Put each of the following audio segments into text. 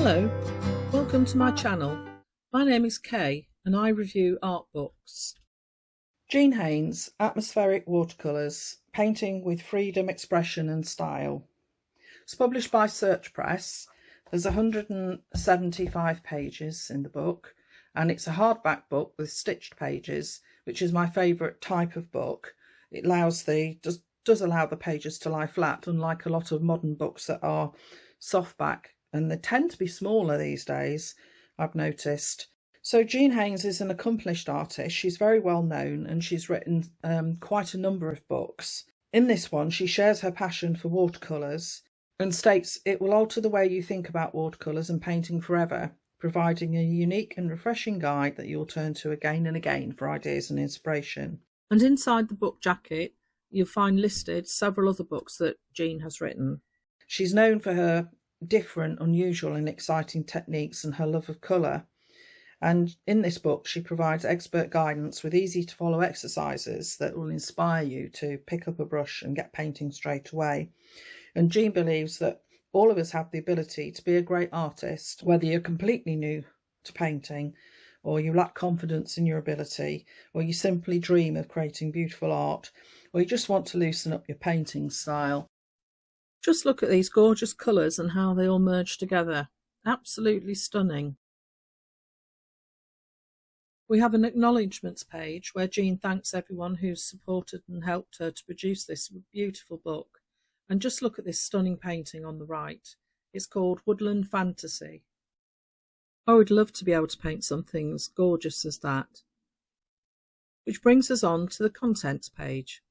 Hello, welcome to my channel. My name is Kay and I review art books. Jean Haines, Atmospheric Watercolours, Painting with Freedom, Expression and Style. It's published by Search Press. There's 175 pages in the book and it's a hardback book with stitched pages, which is my favourite type of book. It allows does allow the pages to lie flat, unlike a lot of modern books that are softback, and they tend to be smaller these days, I've noticed. So Jean Haines is an accomplished artist. She's very well known and she's written quite a number of books. In this one, she shares her passion for watercolours and states it will alter the way you think about watercolours and painting forever, providing a unique and refreshing guide that you'll turn to again and again for ideas and inspiration. And inside the book jacket, you'll find listed several other books that Jean has written. She's known for her different, unusual and exciting techniques and her love of colour. And in this book, she provides expert guidance with easy to follow exercises that will inspire you to pick up a brush and get painting straight away. And Jean believes that all of us have the ability to be a great artist, whether you're completely new to painting, or you lack confidence in your ability, or you simply dream of creating beautiful art, or you just want to loosen up your painting style. Just look at these gorgeous colours and how they all merge together. Absolutely stunning. We have an acknowledgements page where Jean thanks everyone who's supported and helped her to produce this beautiful book. And just look at this stunning painting on the right. It's called Woodland Fantasy. I would love to be able to paint something as gorgeous as that. Which brings us on to the contents page.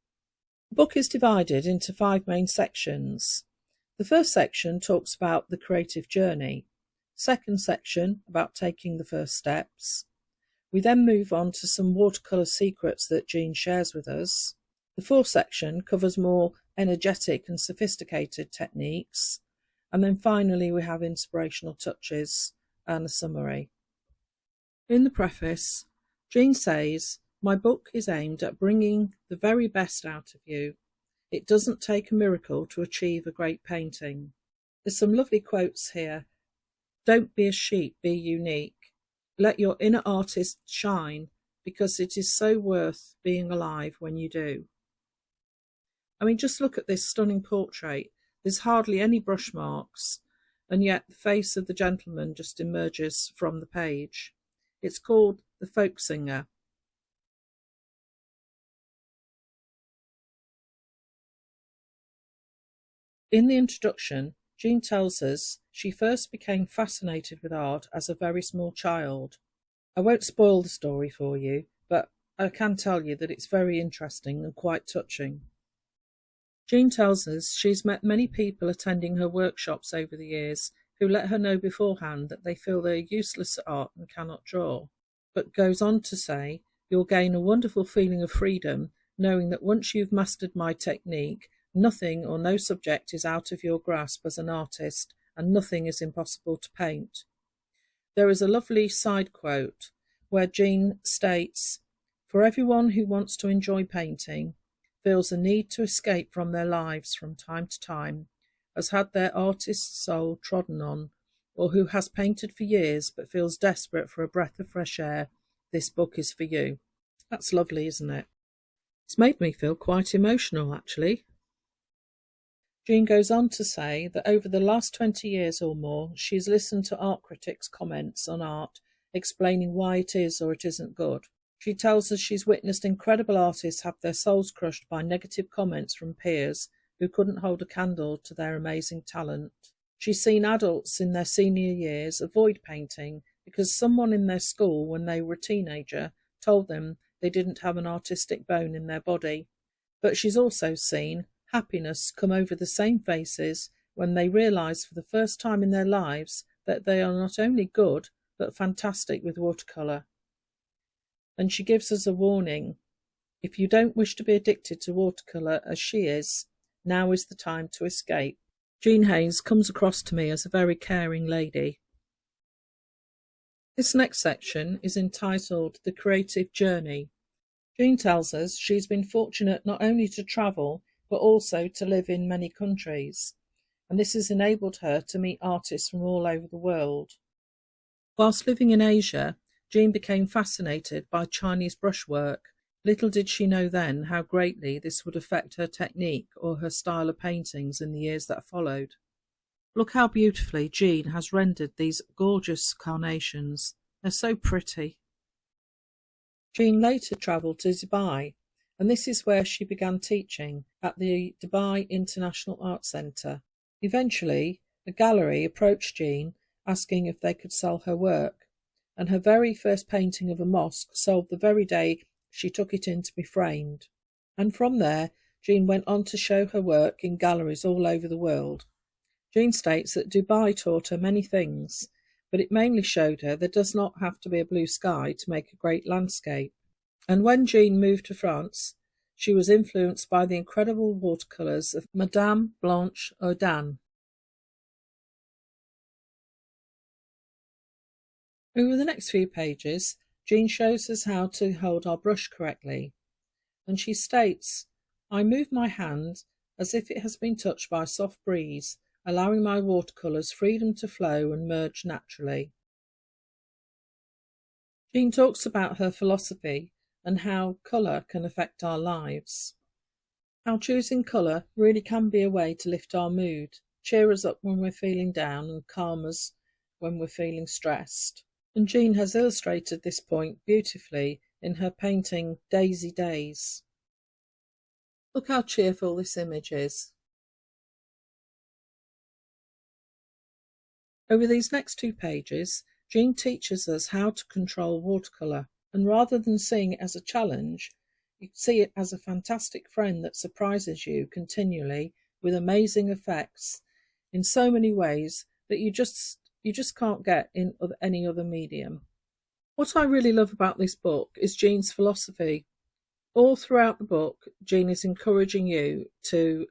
The book is divided into 5 main sections. The first section talks about the creative journey. Second section about taking the first steps. We then move on to some watercolour secrets that Jean shares with us. The fourth section covers more energetic and sophisticated techniques. And then finally we have inspirational touches and a summary. In the preface, Jean says, "My book is aimed at bringing the very best out of you. It doesn't take a miracle to achieve a great painting." There's some lovely quotes here. "Don't be a sheep, be unique. Let your inner artist shine, because it is so worth being alive when you do." I mean, just look at this stunning portrait. There's hardly any brush marks, and yet the face of the gentleman just emerges from the page. It's called The Folk Singer. In the introduction, Jean tells us she first became fascinated with art as a very small child. I won't spoil the story for you, but I can tell you that it's very interesting and quite touching. Jean tells us she's met many people attending her workshops over the years who let her know beforehand that they feel they're useless at art and cannot draw, but goes on to say, "You'll gain a wonderful feeling of freedom knowing that once you've mastered my technique, nothing or no subject is out of your grasp as an artist, and nothing is impossible to paint." There is a lovely side quote where Jean states, "For everyone who wants to enjoy painting, feels a need to escape from their lives from time to time, has had their artist's soul trodden on, or who has painted for years but feels desperate for a breath of fresh air, this book is for you." That's lovely, isn't it? It's made me feel quite emotional, actually. Jean goes on to say that over the last 20 years or more, she's listened to art critics' comments on art, explaining why it is or it isn't good. She tells us she's witnessed incredible artists have their souls crushed by negative comments from peers who couldn't hold a candle to their amazing talent. She's seen adults in their senior years avoid painting because someone in their school when they were a teenager told them they didn't have an artistic bone in their body. But she's also seen happiness come over the same faces when they realise for the first time in their lives that they are not only good but fantastic with watercolour. And she gives us a warning. If you don't wish to be addicted to watercolour as she is, now is the time to escape. Jean Haines comes across to me as a very caring lady. This next section is entitled The Creative Journey. Jean tells us she's been fortunate not only to travel, but also to live in many countries. and this has enabled her to meet artists from all over the world. Whilst living in Asia, Jean became fascinated by Chinese brushwork. Little did she know then how greatly this would affect her technique or her style of paintings in the years that followed. Look how beautifully Jean has rendered these gorgeous carnations. They're so pretty. Jean later travelled to Dubai, and this is where she began teaching at the Dubai International Art Centre. Eventually, a gallery approached Jean asking if they could sell her work, and her very first painting of a mosque sold the very day she took it in to be framed. And from there, Jean went on to show her work in galleries all over the world. Jean states that Dubai taught her many things, but it mainly showed her there does not have to be a blue sky to make a great landscape. And when Jean moved to France, she was influenced by the incredible watercolours of Madame Blanche Audin. Over the next few pages, Jean shows us how to hold our brush correctly, and she states, "I move my hand as if it has been touched by a soft breeze, allowing my watercolours freedom to flow and merge naturally." Jean talks about her philosophy and how colour can affect our lives. How choosing colour really can be a way to lift our mood, cheer us up when we're feeling down and calm us when we're feeling stressed. And Jean has illustrated this point beautifully in her painting Daisy Days. Look how cheerful this image is. Over these next 2 pages, Jean teaches us how to control watercolour, and rather than seeing it as a challenge, you see it as a fantastic friend that surprises you continually with amazing effects in so many ways that you just can't get in any other medium. What I really love about this book is Jean's philosophy. All throughout the book, Jean is encouraging you to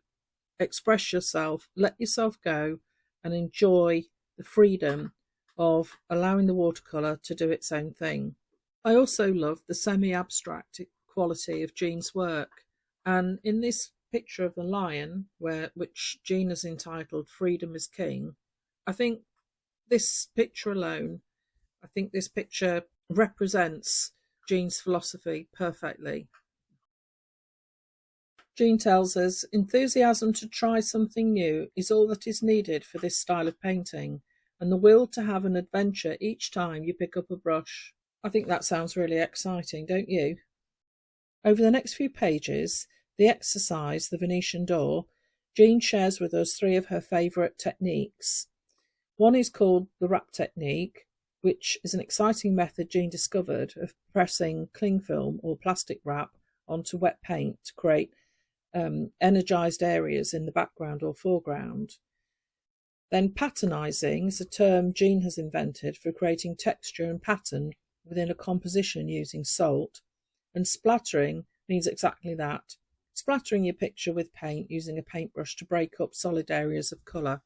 express yourself, let yourself go, and enjoy the freedom of allowing the watercolour to do its own thing. I also love the semi-abstract quality of Jean's work, and in this picture of the lion, which Jean has entitled "Freedom is King," I think this picture alone, represents Jean's philosophy perfectly. Jean tells us, "Enthusiasm to try something new is all that is needed for this style of painting, and the will to have an adventure each time you pick up a brush." I think that sounds really exciting, don't you? Over the next few pages, the exercise, the Venetian door, Jean shares with us 3 of her favourite techniques. One is called the wrap technique, which is an exciting method Jean discovered of pressing cling film or plastic wrap onto wet paint to create energised areas in the background or foreground. Then patternising is a term Jean has invented for creating texture and pattern within a composition using salt. And splattering means exactly that, splattering your picture with paint using a paintbrush to break up solid areas of colour.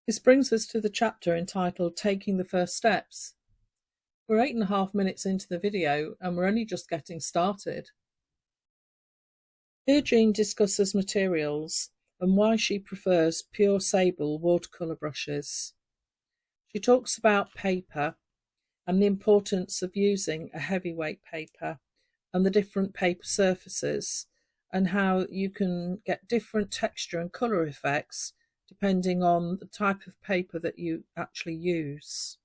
This brings us to the chapter entitled "Taking the First Steps." We're 8.5 minutes into the video and we're only just getting started. Here Jean discusses materials and why she prefers pure sable watercolour brushes. She talks about paper and the importance of using a heavyweight paper and the different paper surfaces and how you can get different texture and colour effects depending on the type of paper that you actually use.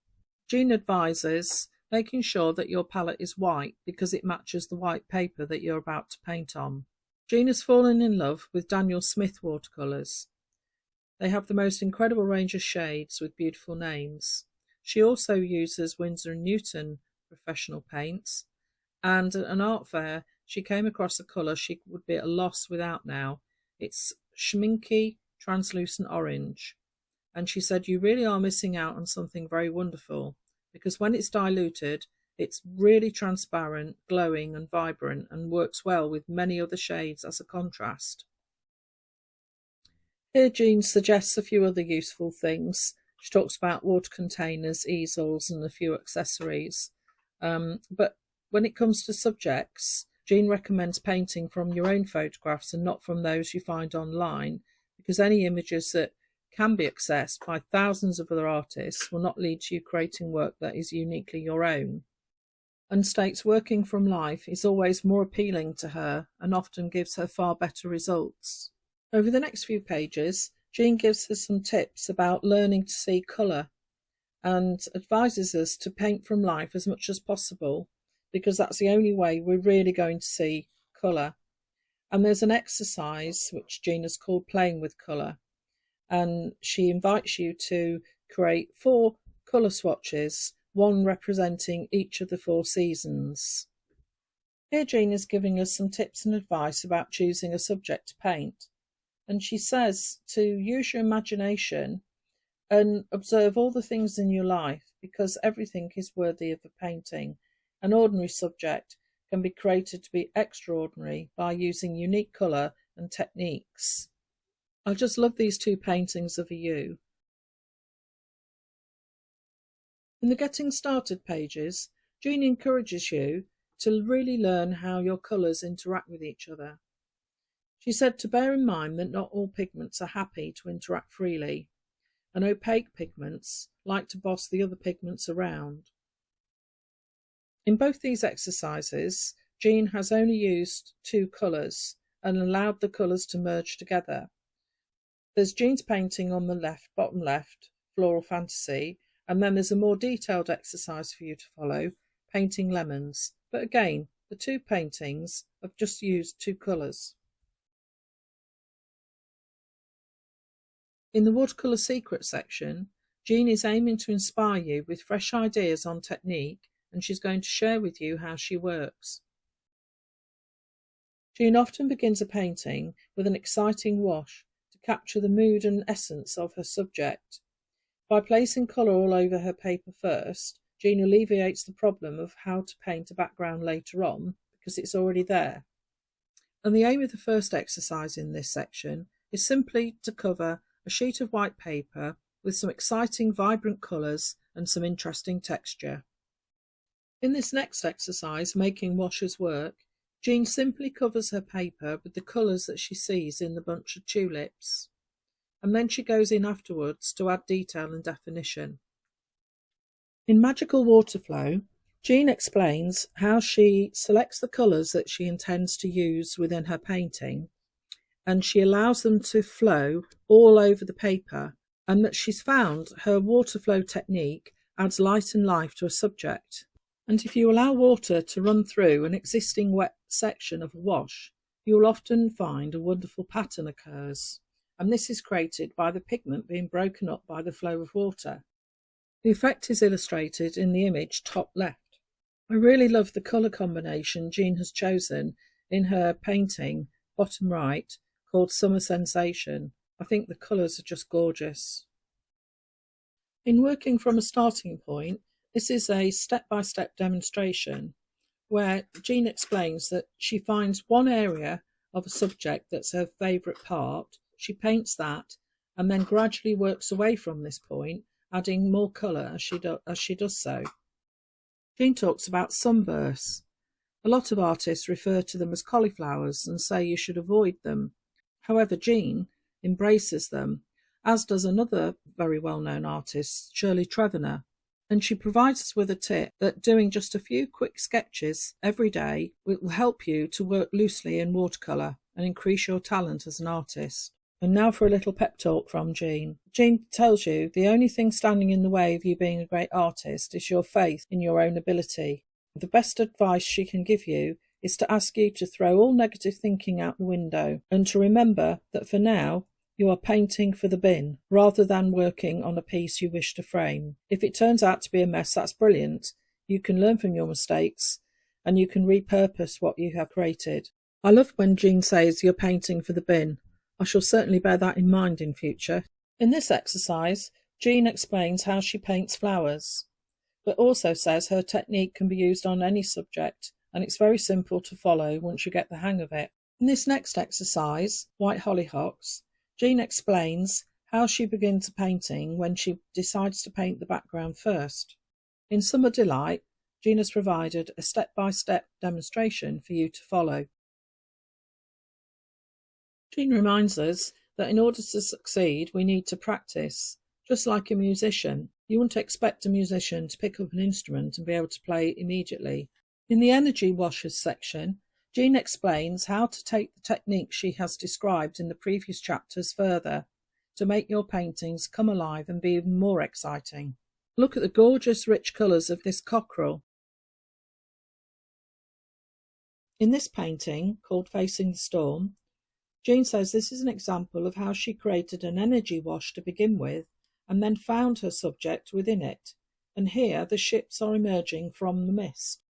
Jean advises making sure that your palette is white because it matches the white paper that you're about to paint on. Jean has fallen in love with Daniel Smith watercolours. They have the most incredible range of shades with beautiful names. She also uses Winsor & Newton professional paints, and at an art fair she came across a colour she would be at a loss without now. It's schminky translucent orange, and she said you really are missing out on something very wonderful because when it's diluted it's really transparent, glowing and vibrant and works well with many other shades as a contrast. Here Jean suggests a few other useful things. She talks about water containers, easels and a few accessories. But when it comes to subjects, Jean recommends painting from your own photographs and not from those you find online, because any images that can be accessed by thousands of other artists will not lead to you creating work that is uniquely your own, and states working from life is always more appealing to her and often gives her far better results. Over the next few pages, Jean gives us some tips about learning to see colour and advises us to paint from life as much as possible, because that's the only way we're really going to see colour. And there's an exercise which Jean has called Playing with Colour, and she invites you to create 4 colour swatches, one representing each of the 4 seasons. Here Jean is giving us some tips and advice about choosing a subject to paint, and she says to use your imagination and observe all the things in your life, because everything is worthy of a painting. An ordinary subject can be created to be extraordinary by using unique colour and techniques. I just love these 2 paintings of a ewe. In the Getting Started pages, Jean encourages you to really learn how your colours interact with each other. She said to bear in mind that not all pigments are happy to interact freely, and opaque pigments like to boss the other pigments around. In both these exercises, Jean has only used 2 colours and allowed the colours to merge together. There's Jean's painting on the left, bottom left, Floral Fantasy, and then there's a more detailed exercise for you to follow, painting lemons. But again, the 2 paintings have just used 2 colours. In the Watercolour Secret section, Jean is aiming to inspire you with fresh ideas on technique, and she's going to share with you how she works. Jean often begins a painting with an exciting wash to capture the mood and essence of her subject. By placing colour all over her paper first, Jean alleviates the problem of how to paint a background later on, because it's already there. And the aim of the first exercise in this section is simply to cover a sheet of white paper with some exciting vibrant colours and some interesting texture. In this next exercise, Making Washes Work, Jean simply covers her paper with the colours that she sees in the bunch of tulips, and then she goes in afterwards to add detail and definition. In Magical Waterflow, Jean explains how she selects the colours that she intends to use within her painting, and she allows them to flow all over the paper, and that she's found her water flow technique adds light and life to a subject. And if you allow water to run through an existing wet section of a wash, you will often find a wonderful pattern occurs, and this is created by the pigment being broken up by the flow of water. The effect is illustrated in the image top left. I really love the colour combination Jean has chosen in her painting bottom right, called Summer Sensation. I think the colours are just gorgeous. In Working from a Starting Point, this is a step-by-step demonstration where Jean explains that she finds one area of a subject that's her favourite part, she paints that, and then gradually works away from this point, adding more colour as she does so. Jean talks about sunbursts. A lot of artists refer to them as cauliflowers and say you should avoid them. However, Jean embraces them, as does another very well-known artist, Shirley Trevenor, and she provides us with a tip that doing just a few quick sketches every day will help you to work loosely in watercolour and increase your talent as an artist. And now for a little pep talk from Jean. Jean tells you the only thing standing in the way of you being a great artist is your faith in your own ability. The best advice she can give you is to ask you to throw all negative thinking out the window and to remember that for now you are painting for the bin rather than working on a piece you wish to frame. If it turns out to be a mess, that's brilliant. You can learn from your mistakes and you can repurpose what you have created. I love when Jean says you're painting for the bin. I shall certainly bear that in mind in future. In this exercise, Jean explains how she paints flowers, but also says her technique can be used on any subject, and it's very simple to follow once you get the hang of it. In this next exercise, White Hollyhocks, Jean explains how she begins painting when she decides to paint the background first. In Summer Delight, Jean has provided a step-by-step demonstration for you to follow. Jean reminds us that in order to succeed, we need to practice. Just like a musician, you wouldn't expect a musician to pick up an instrument and be able to play immediately. In the energy washes section, Jean explains how to take the techniques she has described in the previous chapters further to make your paintings come alive and be even more exciting. Look at the gorgeous rich colours of this cockerel. In this painting, called Facing the Storm, Jean says this is an example of how she created an energy wash to begin with and then found her subject within it, and here the ships are emerging from the mist.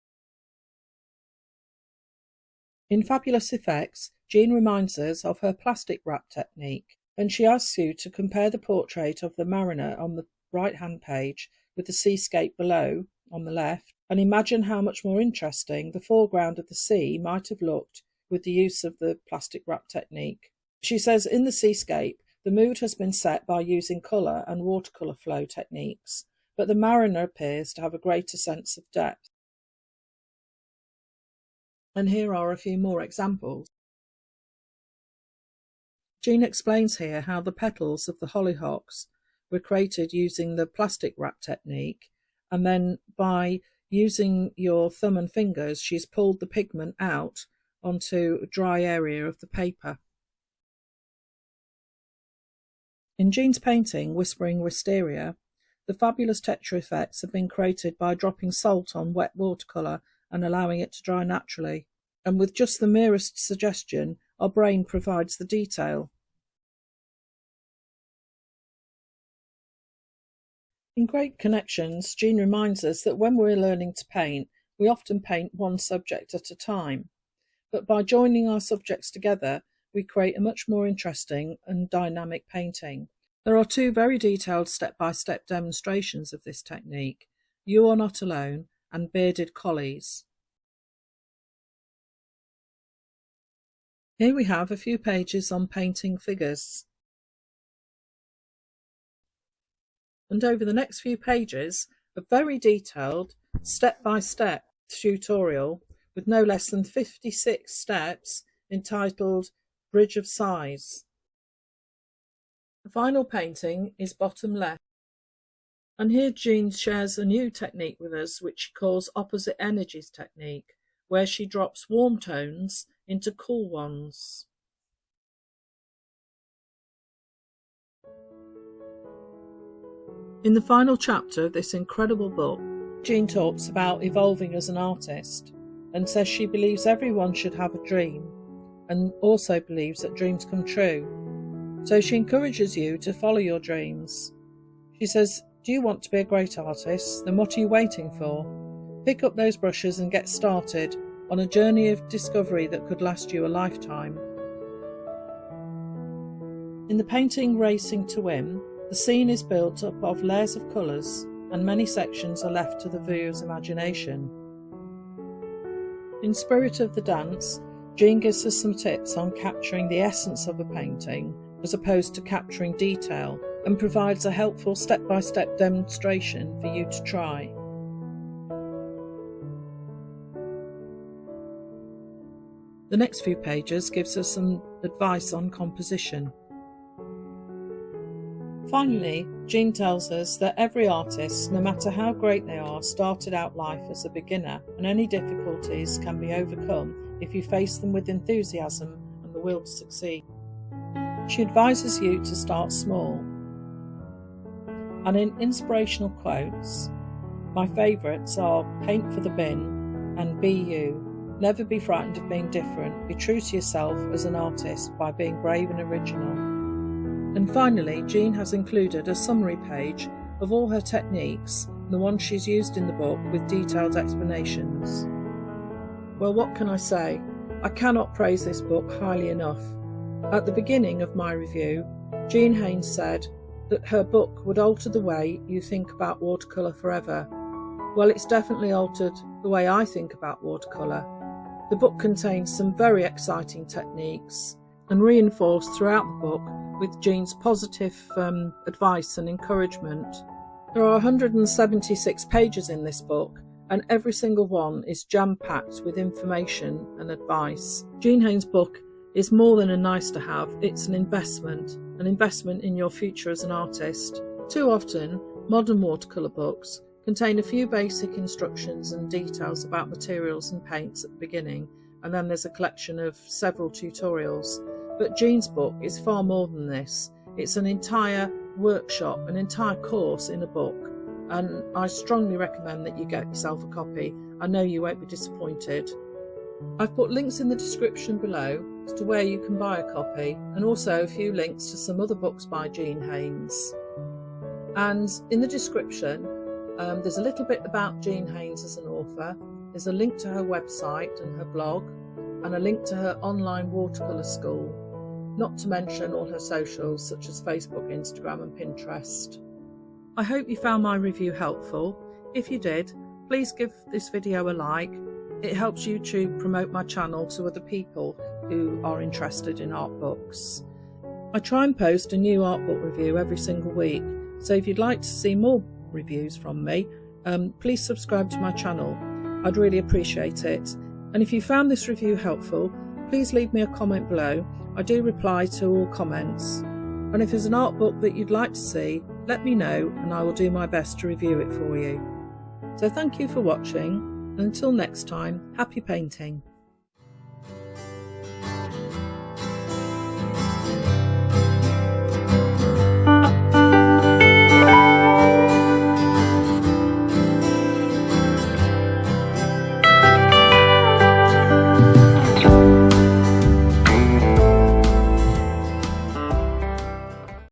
In Fabulous Effects, Jean reminds us of her plastic wrap technique, and she asks you to compare the portrait of the mariner on the right-hand page with the seascape below on the left, and imagine how much more interesting the foreground of the sea might have looked with the use of the plastic wrap technique. She says in the seascape, the mood has been set by using colour and watercolour flow techniques, but the mariner appears to have a greater sense of depth. And here are a few more examples. Jean explains here how the petals of the hollyhocks were created using the plastic wrap technique, and then by using your thumb and fingers, she's pulled the pigment out onto a dry area of the paper. In Jean's painting, Whispering Wisteria, the fabulous texture effects have been created by dropping salt on wet watercolour and allowing it to dry naturally. And with just the merest suggestion, our brain provides the detail. In Great Connections, Jean reminds us that when we're learning to paint, we often paint one subject at a time. But by joining our subjects together, we create a much more interesting and dynamic painting. There are two very detailed step-by-step demonstrations of this technique, You Are Not Alone and Bearded Collies. Here we have a few pages on painting figures. And over the next few pages, a very detailed step-by-step tutorial with no less than 56 steps entitled Bridge of Sighs. The final painting is bottom left. And here Jean shares a new technique with us which she calls Opposite Energies technique, where she drops warm tones into cool ones. In the final chapter of this incredible book, Jean talks about evolving as an artist and says she believes everyone should have a dream and also believes that dreams come true. So she encourages you to follow your dreams. She says, do you want to be a great artist? Then what are you waiting for? Pick up those brushes and get started on a journey of discovery that could last you a lifetime. In the painting Racing to Win, the scene is built up of layers of colours and many sections are left to the viewer's imagination. In Spirit of the Dance, Jean gives us some tips on capturing the essence of a painting as opposed to capturing detail, and provides a helpful step-by-step demonstration for you to try. The next few pages gives us some advice on composition. Finally, Jean tells us that every artist, no matter how great they are, started out life as a beginner, and any difficulties can be overcome if you face them with enthusiasm and the will to succeed. She advises you to start small. And in inspirational quotes, my favourites are Paint for the Bin and Be You. Never be frightened of being different. Be true to yourself as an artist by being brave and original. And finally, Jean has included a summary page of all her techniques, the ones she's used in the book, with detailed explanations. Well, what can I say? I cannot praise this book highly enough. At the beginning of my review, Jean Haines said that her book would alter the way you think about watercolour forever. Well, it's definitely altered the way I think about watercolour. The book contains some very exciting techniques and reinforced throughout the book with Jean's positive advice and encouragement. There are 176 pages in this book, and every single one is jam-packed with information and advice. Jean Haines' book is more than a nice to have, it's an investment in your future as an artist. Too often, modern watercolour books contain a few basic instructions and details about materials and paints at the beginning, and then there's a collection of several tutorials. But Jean's book is far more than this. It's an entire workshop, an entire course in a book, and I strongly recommend that you get yourself a copy. I know you won't be disappointed. I've put links in the description below as to where you can buy a copy, and also a few links to some other books by Jean Haines. And in the description there's a little bit about Jean Haines as an author. There's a link to her website and her blog, and a link to her online watercolour school, not to mention all her socials such as Facebook, Instagram and Pinterest. I hope you found my review helpful. If you did, please give this video a like. It helps YouTube promote my channel to other people who are interested in art books. I try and post a new art book review every single week, so if you'd like to see more reviews from me, please subscribe to my channel. I'd really appreciate it. And if you found this review helpful, please leave me a comment below. I do reply to all comments. And if there's an art book that you'd like to see, let me know and I will do my best to review it for you. So thank you for watching, and until next time, happy painting.